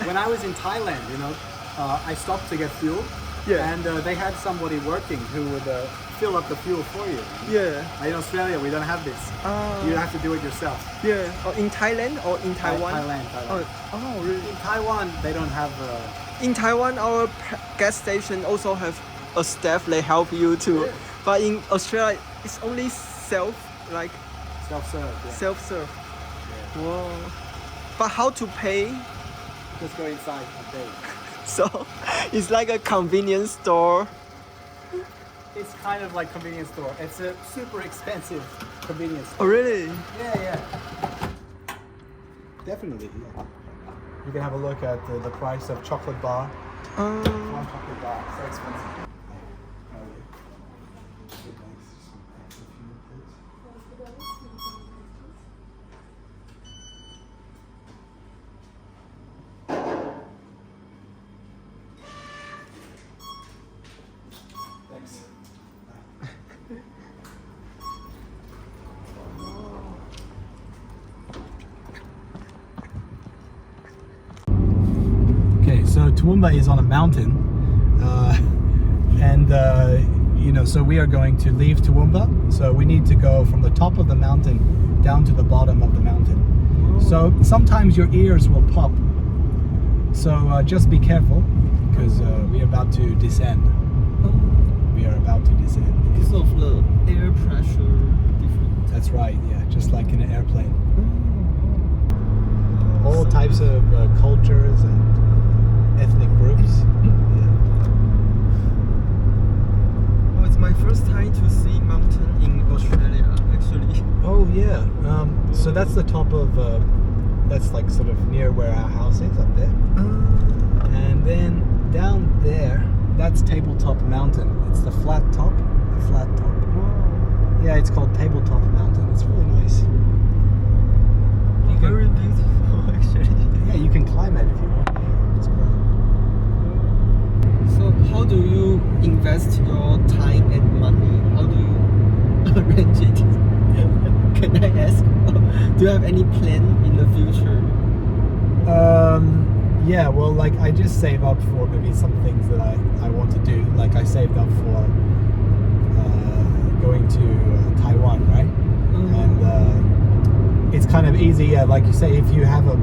When I was in Thailand, I stopped to get fuel. Yeah. And they had somebody working who would fill up the fuel for you. Yeah. In Australia, we don't have this. You have to do it yourself. Yeah. Oh, in Thailand or in Taiwan? Thailand. Oh, really? In Taiwan, they don't have. In Taiwan, our gas station also have a staff. They help you too. Yeah. But in Australia, it's only self-serve. Yeah. Self-serve. Yeah. Whoa. But how to pay? Just go inside and pay. So it's like a convenience store. It's kind of like convenience store. It's a super expensive convenience Oh, store. really? Yeah. Definitely, yeah. You can have a look at the price of chocolate bar. One chocolate bar, so expensive. Thanks. Okay, so Toowoomba is on a mountain, so we are going to leave Toowoomba. So we need to go from the top of the mountain down to the bottom of the mountain. So sometimes your ears will pop. So just be careful, because we are about to descend. We are about to descend. Because of the air pressure difference. That's right, yeah, just like in an airplane. All types of cultures and ethnic groups. Oh, it's my first time to see mountain in Australia, actually. Oh yeah, so that's the top of, that's like sort of near where our house is up there. And then down there, that's Tabletop Mountain. It's the flat top. Wow. Yeah, it's called Tabletop Mountain. It's really nice. Very beautiful, actually. Yeah, you can climb it if you want. It's great. So how do you invest your time and money? How do you arrange it? Can I ask? Do you have any plan in the future? Yeah, well, like I just save up for maybe some things that I want to do. Like I saved up for going to Taiwan, right? And it's kind of easy, yeah. Like you say, if you have a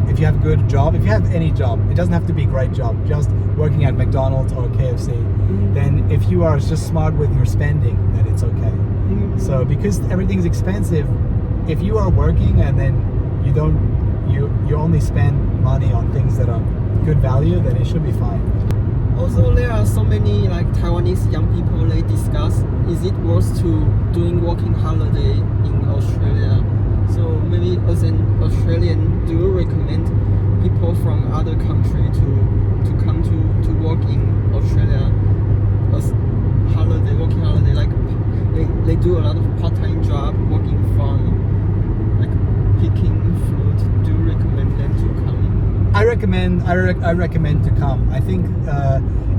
good job, if you have any job, it doesn't have to be a great job. Just working at McDonald's or KFC, then if you are just smart with your spending, then it's okay. So because everything's expensive, if you are working and then you only spend money on things that are good value, then it should be fine. Also, there are so many like Taiwanese young people. They discuss: is it worth to doing working holiday in Australia? So maybe as an Australian, do you recommend people from other country to come to work in Australia as working holiday? Like they do a lot of part-time job working from like picking fruit. Do you recommend them to come? I recommend to come. I think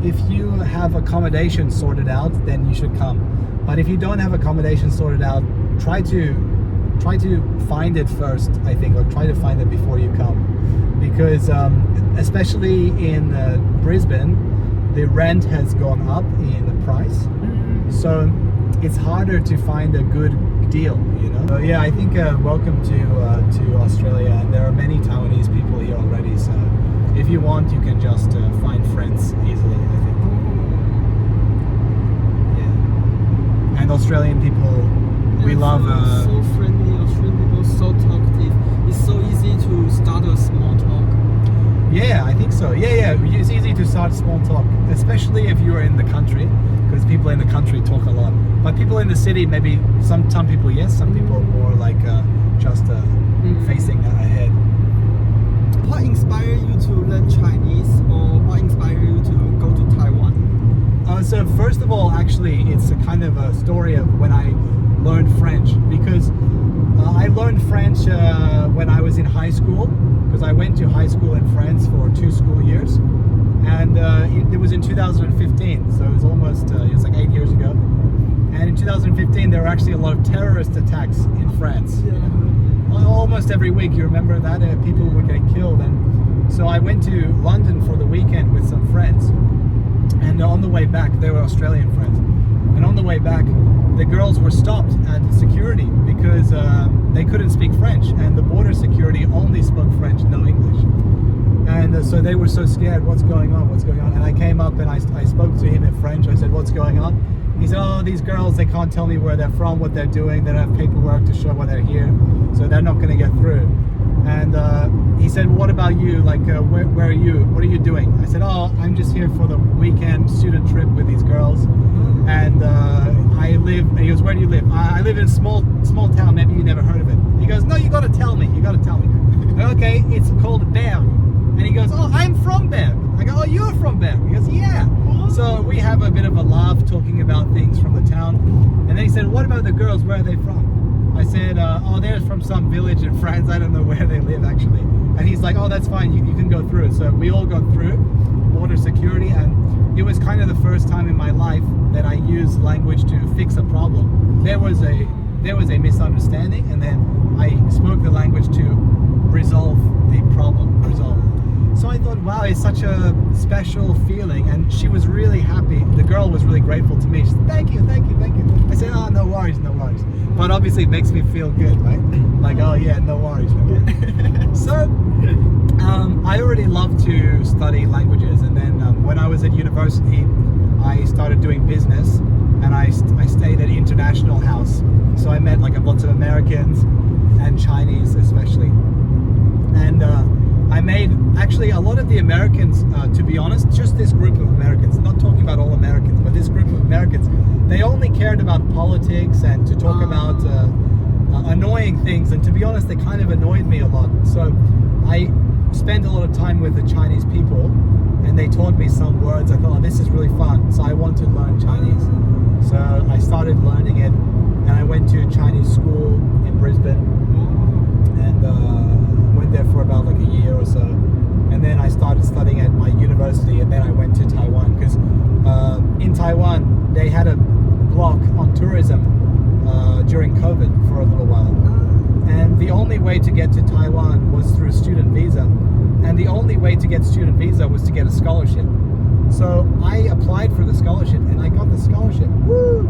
if you have accommodation sorted out, then you should come. But if you don't have accommodation sorted out, try to find it first, I think, or try to find it before you come, because especially in Brisbane, the rent has gone up in the price, so it's harder to find a good deal, So yeah, I think welcome to Australia, and there are many Taiwanese people here already, so if you want, you can just find friends easily, I think. Yeah. And Australian people, we love so friendly. Australian people, so talkative. It's so easy to start a small talk. Yeah, I think so. Yeah. It's easy to start small talk, especially if you're in the country, because people in the country talk a lot. But people in the city, maybe some people yes, some people more like just facing ahead. What inspired you to learn Chinese, or what inspired you to go to Taiwan? So first of all, actually, it's a kind of a story of when I learned French, because I learned French when I was in high school, because I went to high school in France for 2 school years, and it was in 2015, so it was almost it was like 8 years ago. And in 2015 there were actually a lot of terrorist attacks in France. Yeah. Almost every week, you remember that? People were getting killed, and So I went to London for the weekend with some friends, and on the way back, they were Australian friends, and on the way back, the girls were stopped at security because they couldn't speak French, and the border security only spoke French, no English. And so they were so scared, what's going on? And I came up and I spoke to him in French. I said, what's going on? He said, oh, these girls, they can't tell me where they're from, what they're doing. They don't have paperwork to show why they're here, so they're not going to get through. And he said, what about you? Like, where are you? What are you doing? I said, oh, I'm just here for the weekend student trip with these girls. And I live, and he goes, where do you live? I live in a small town, maybe you never heard of it. He goes, no, you got to tell me. Okay, it's called Bern. And he goes, oh, I'm from Bern. I go, oh, you're from Bern. He goes, yeah. So we have a bit of a laugh talking about things from the town. And then he said, what about the girls? Where are they from? I said, oh, they're from some village in France. I don't know where they live, actually. And he's like, oh, that's fine. You can go through. So we all got through border security. And it was kind of the first time in my life that I used language to fix a problem. There was a misunderstanding, and then I spoke the language to resolve the problem. So I thought, wow, it's such a special feeling, and she was really happy. The girl was really grateful to me. She said, thank you. I said, oh, no worries. But obviously it makes me feel good, right? Like, oh yeah, no worries. So I already loved to study languages, and then when I was at university, I started doing business, and I stayed at International House. So I met like lots of Americans and Chinese especially. And I made actually a lot of the Americans, to be honest, just this group of Americans, not talking about all Americans, but this group of Americans, they only cared about politics and to talk about annoying things. And to be honest, they kind of annoyed me a lot. So I spent a lot of time with the Chinese people, and they taught me some words. I thought, oh, this is really fun. So I want to learn Chinese. So I started learning it, and I went to Chinese school in Brisbane, and went there for about like a year or so. And then I started studying at my university, and then I went to Taiwan because in Taiwan they had a block on tourism during COVID for a little while. And the only way to get to Taiwan was through student visa. And the only way to get student visa was to get a scholarship. So I applied for the scholarship, and I got the scholarship. Woo!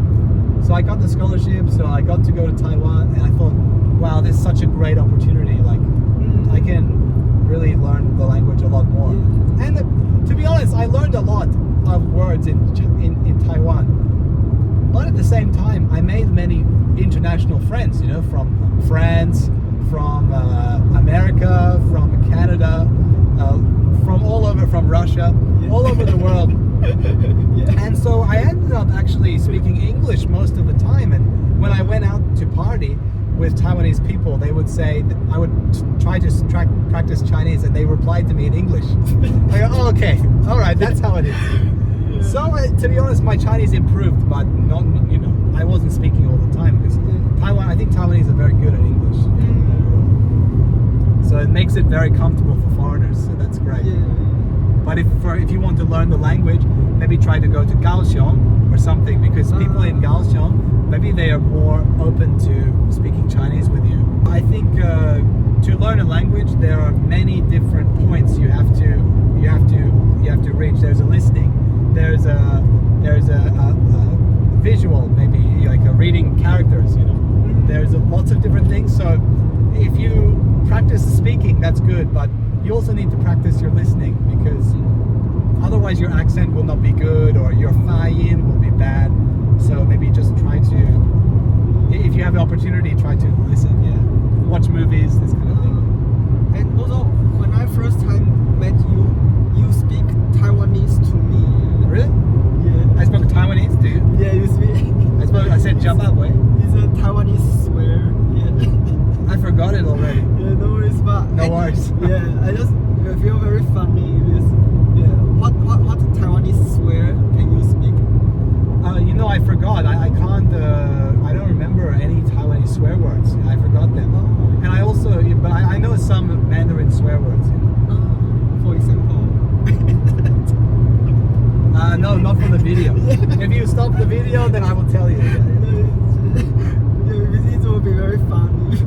So I got the scholarship, so I got to go to Taiwan, and I thought, wow, this is such a great opportunity. Like, I can really learn the language a lot more. And to be honest, I learned a lot of words in Taiwan. But at the same time, I made many international friends, from France, from America, from Canada, from all over, from Russia, all over the world. And so I ended up actually speaking English most of the time. And when I went out to party with Taiwanese people, they would say that I would try to practice Chinese, and they replied to me in English. I go, oh, okay, all right, that's how it is. So to be honest, my Chinese improved, but not, I wasn't speaking all the time because I think Taiwanese are very good at English. So it makes it very comfortable for foreigners. So that's great. But if you want to learn the language, maybe try to go to Kaohsiung or something, because people in Kaohsiung, maybe they are more open to speaking Chinese with you. I think to learn a language, there are many different points you have to reach. There's a listening, there's a visual, maybe like a reading characters. There's lots of different things. So if you practice speaking, that's good, but you also need to practice your listening, because otherwise your accent will not be good, or your fayin will be bad. So maybe just try to, if you have the opportunity, try to listen, watch movies, this kind of thing. And also, when I first time met you, you speak Taiwanese to me. Really? Yeah. I spoke Taiwanese to you? Yeah, you speak. I said Jababwe. It's a Taiwanese swear. Yeah. I forgot it already. Yeah, no worries, but No worries. Yeah, I just feel very funny with what Taiwanese swear can you speak? I forgot. I can't. I don't remember any Taiwanese swear words. I forgot them. Oh. And I also, but I know some Mandarin swear words. For example. No, not from the video. If you stop the video, then I will tell you. It will be very funny.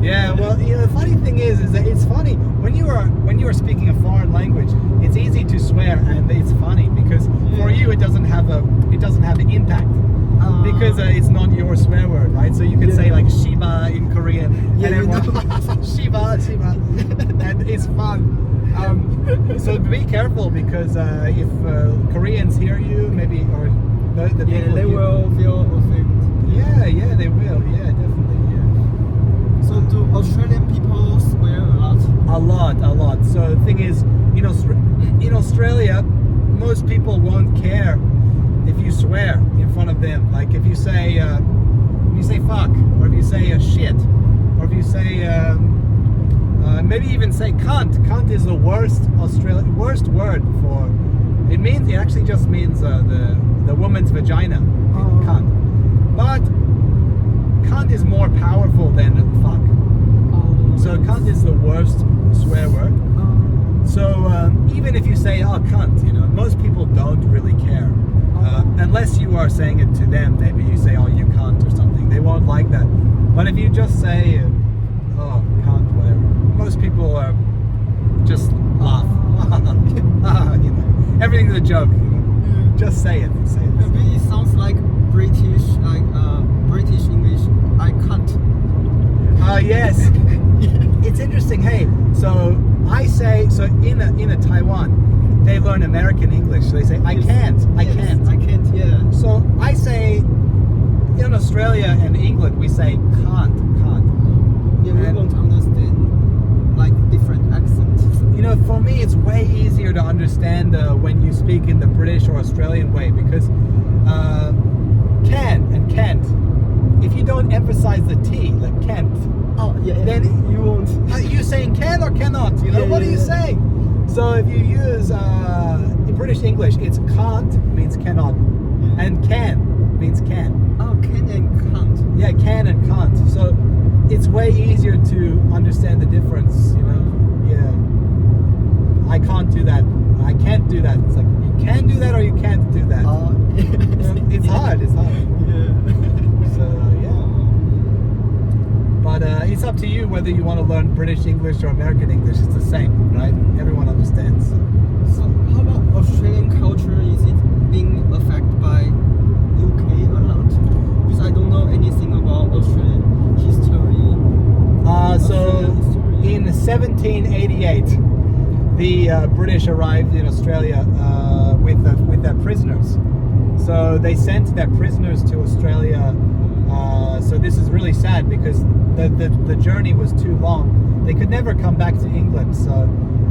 Yeah, well, the funny thing is that it's funny when you are it doesn't have the impact. Because it's not your swear word, right? So you can say like Shiba in Korean, and everyone Shiba, and it's fun. So be careful, because if Koreans hear you, maybe, or the people, they will feel offended. Yeah, they will. Yeah, definitely. Yeah. So do Australian people swear a lot? A lot. So the thing is, in Australia, most people won't care if you swear in front of them. Like if you say fuck, or if you say shit, or if you say maybe even say cunt. Cunt is the worst word for. It actually just means the woman's vagina. Cunt. But cunt is more powerful than fuck. So cunt is the worst swear word. So even if you say cunt, most people don't really care. Unless you are saying it to them, maybe you say, you cunt or something. They won't like that. But if you just say, cunt, whatever, most people just laugh. Everything's a joke. Just say it. Maybe it sounds like British, British English. I can't. Yes. It's interesting. Hey, so I say, in a Taiwan, they learn American English. So they say, I can't. Yeah. So I say, in Australia and England, we say can't. Yeah, we won't understand like different accents. For me, it's way easier to understand when you speak in the British or Australian way, because can and can't, if you don't emphasize the T, like can't, then you won't. Are you saying can or cannot? What are you saying? So if you use in British English, it's can't means cannot, and can means can. Can and can't. Yeah, can and can't. So it's way easier to understand the difference, Yeah. I can't do that. I can't do that. It's like, you can do that or you can't do that. It's hard. Yeah. So, yeah. But it's up to you whether you want to learn British English or American English. It's the same, right? Everyone understands. So how about Australian culture? Is it being affected by UK a lot? Because I don't know anything about Australian history. In 1788, the British arrived in Australia with their prisoners. So they sent their prisoners to Australia. So this is really sad, because the journey was too long. They could never come back to England. So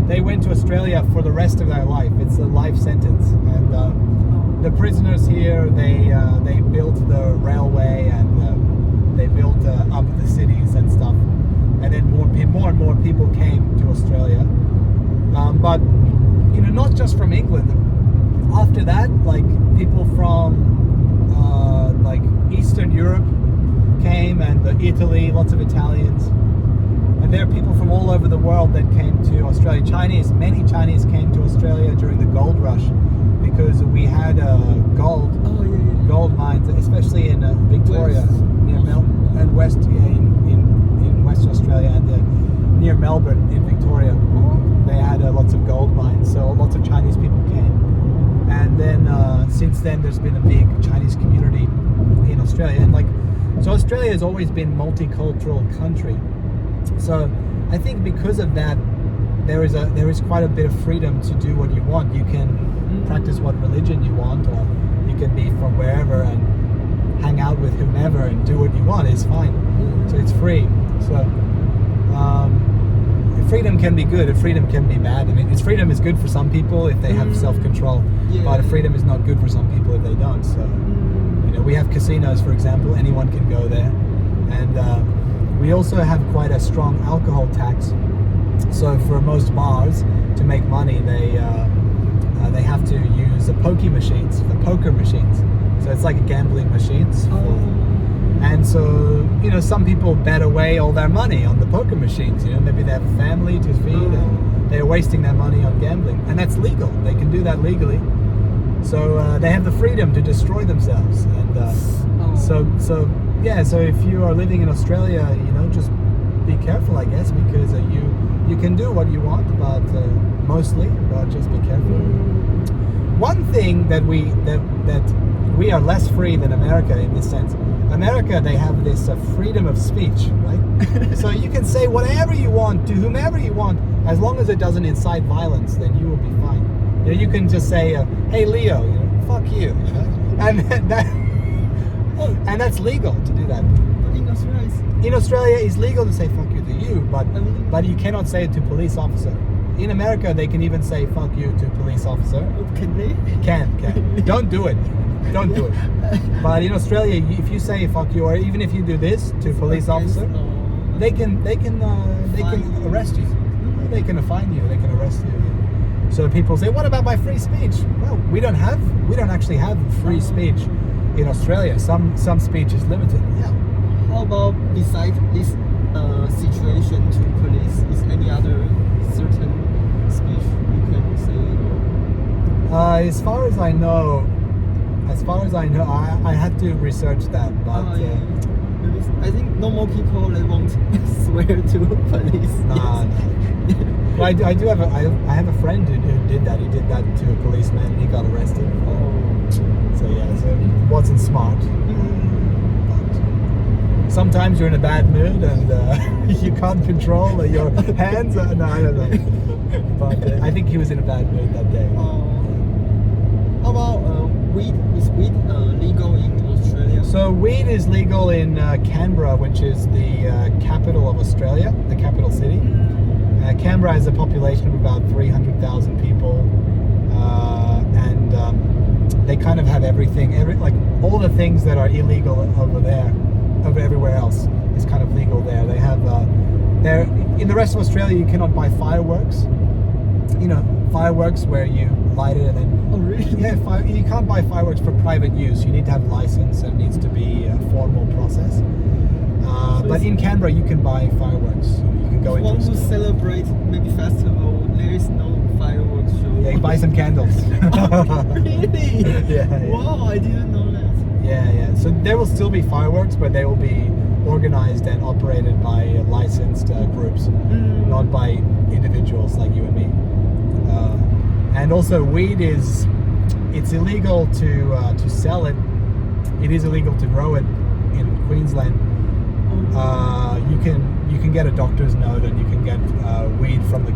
they went to Australia for the rest of their life. It's a life sentence. And the prisoners here, they built the railway, and they built up the cities and stuff. And then more and more people came to Australia. But not just from England. After that, like people from like Eastern Europe came, and Italy, lots of Italians, and there are people from all over the world that came to Australia. Many Chinese came to Australia during the gold rush, because we had gold mines, especially in Victoria, near Melbourne, and West in Western Australia, and near Melbourne in Victoria. They had lots of gold mines, so lots of Chinese people came. And then since then, there's been a big Chinese community in Australia, and so Australia has always been a multicultural country. So I think because of that, there is quite a bit of freedom to do what you want. You can practice what religion you want, or you can be from wherever and hang out with whomever and do what you want. It's fine. So it's free. So freedom can be good, and freedom can be bad. I mean, freedom is good for some people if they have self-control, but freedom is not good for some people if they don't. So, we have casinos, for example. Anyone can go there, and we also have quite a strong alcohol tax. So for most bars, to make money, they have to use the poker machines. So it's like gambling machines. And so, some people bet away all their money on the poker machines. Maybe they have a family to feed, and they're wasting their money on gambling. And that's legal. They can do that legally. So they have the freedom to destroy themselves. And so if you are living in Australia, just be careful, I guess, because you can do what you want, but mostly, but just be careful. One thing that we are less free than America in this sense. America, they have this freedom of speech, right? So you can say whatever you want to whomever you want, as long as it doesn't incite violence, then you will be fine. You know, you can just say, "Hey Leo, you know, fuck you," you know? And that's legal to do that. In Australia, it's legal to say "fuck you" to you, but you cannot say it to police officer. In America, they can even say "fuck you" to police officer. Can they? Can. Don't do it. Don't do it. But in Australia, if you say "fuck you," or even if you do this to police officer, they can arrest you. They can fine you. They can arrest you. So people say, "What about my free speech?" Well, we don't actually have free speech in Australia. Some speech is limited. Yeah. How about besides this situation to police, is any other certain speech you can say? As far as I know, I had to research that, but I think normal people, they won't swear to police. Nah. Well, I have a friend who did that. He did that to a policeman and he got arrested. So it wasn't smart. But sometimes you're in a bad mood and you can't control your hands. No, I don't know. But I think he was in a bad mood that day. How about weed? Is weed legal in Australia? So weed is legal in Canberra, which is the capital of Australia, the capital city. Canberra has a population of about 300,000 people, and they kind of have everything, like all the things that are illegal over there, over everywhere else, is kind of legal there. They have, in the rest of Australia, you cannot buy fireworks. You know, fireworks where you light it and then. Oh really? Yeah, you can't buy fireworks for private use. You need to have a license and it needs to be a formal process. But in Canberra, you can buy fireworks. You can go into. Want to celebrate maybe festival? There is no fireworks show. Yeah, you buy some candles. Really? Yeah. Wow, I didn't know that. Yeah. So there will still be fireworks, but they will be organized and operated by licensed groups, not by individuals like you and me. And also, weed it's illegal to sell it. It is illegal to grow it in Queensland. You can get a doctor's note and you can get weed from the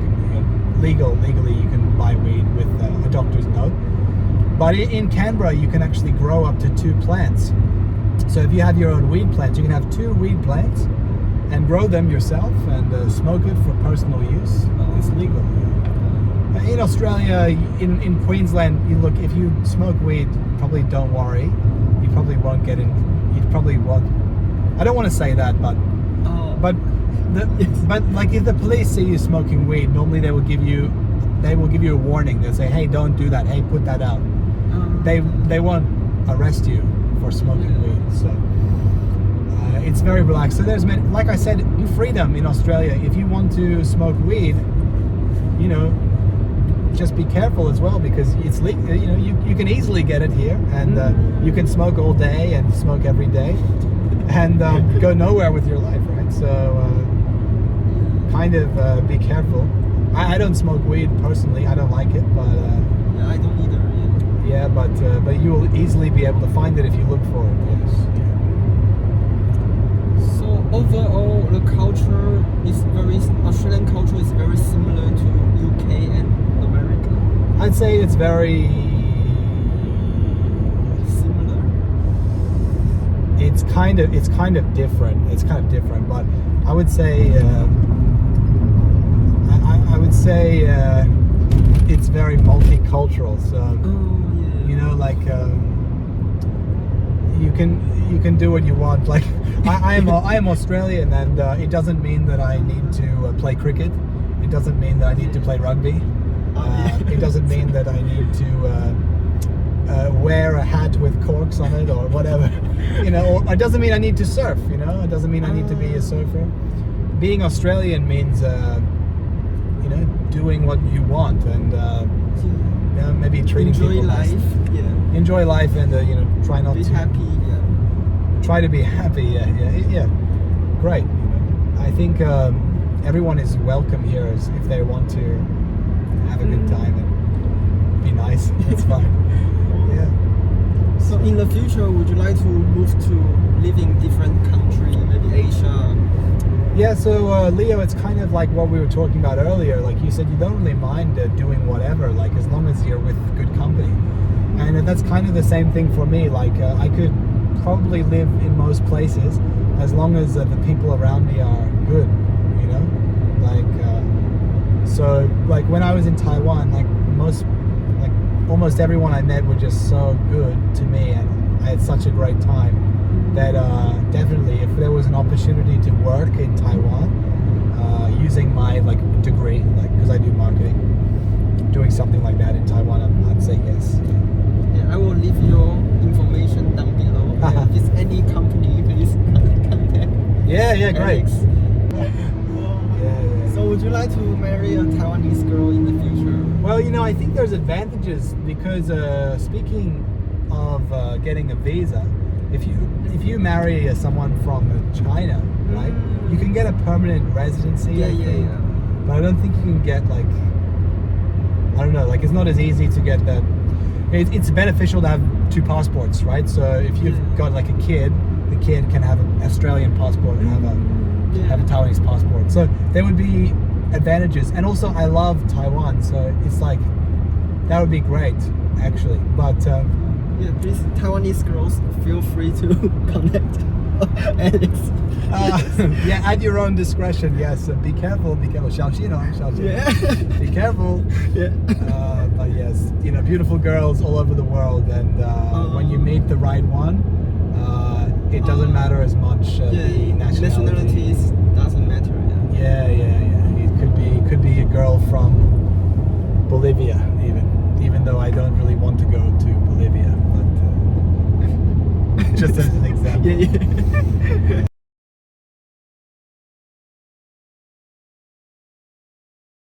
legally you can buy weed with a doctor's note. But in Canberra, you can actually grow up to 2 plants. So if you have your own weed plants, you can have 2 weed plants and grow them yourself and smoke it for personal use. It's legal. In Australia, in Queensland, look, if you smoke weed, probably don't worry. You probably won't get in. You probably won't. I don't want to say that, but like if the police see you smoking weed, normally they will give you a warning. They'll say, "Hey, don't do that. Hey, put that out." They won't arrest you for smoking weed. So it's very relaxed. So there's many, like I said, freedom in Australia. If you want to smoke weed, you know, just be careful as well because it's legal. You know, you can easily get it here, and you can smoke all day and smoke every day, and go nowhere with your life, right? So kind of be careful. I don't smoke weed personally. I don't like it, but I don't either. Yeah, but you will easily be able to find it if you look for it. Yes. So overall, the culture is Australian culture is very similar to UK and America. I'd say it's very similar. It's kind of different. It's kind of different, but I would say it's very multicultural. So you know, like you can do what you want. Like I am Australian, and it doesn't mean that I need to play cricket. It doesn't mean that I need to play rugby. It doesn't mean that I need to wear a hat with corks on it or whatever. You know, or it doesn't mean I need to surf. You know, it doesn't mean I need to be a surfer. Being Australian means you know, doing what you want and maybe treating people nice. Enjoy life and you know, try not be to happy. Try to be happy. Yeah. Great. You know, I think everyone is welcome here if they want to have a good time and be nice. It's fine. Yeah. So in the future, would you like to move to live in different country, maybe Asia? Yeah, so Leo, it's kind of like what we were talking about earlier. Like you said, you don't really mind doing whatever, like as long as you're with good company. And that's kind of the same thing for me. Like I could probably live in most places as long as the people around me are good, you know? Like, so like when I was in Taiwan, like almost everyone I met were just so good to me, and I had such a great time that definitely if there was an opportunity to work in Taiwan using my like degree, like because I do marketing, doing something like that in Taiwan, I'd say yes. Yeah, I will leave your information down below. If it's any company, please contact. Yeah, great. Alex. So would you like to marry a Taiwanese girl in the future? Well, you know, I think there's advantages because speaking of getting a visa, if you marry someone from China, right, you can get a permanent residency. Yeah. But I don't think you can get like, I don't know, like it's not as easy to get that. It's beneficial to have two passports, right? So if you've got like a kid, the kid can have an Australian passport and have a Taiwanese passport. So there would be advantages. And also I love Taiwan, so it's like, that would be great actually. But yeah, please, Taiwanese girls, feel free to connect Alex. yeah, at your own discretion, yes. Be careful, 小心哦, Yeah. Be careful. Yeah. But yes, you know, beautiful girls all over the world, and when you meet the right one, it doesn't matter as much the nationality. Nationalities doesn't matter. Yeah. It could be a girl from Bolivia, even though I don't really want to go to Bolivia, but just as an example. Yeah.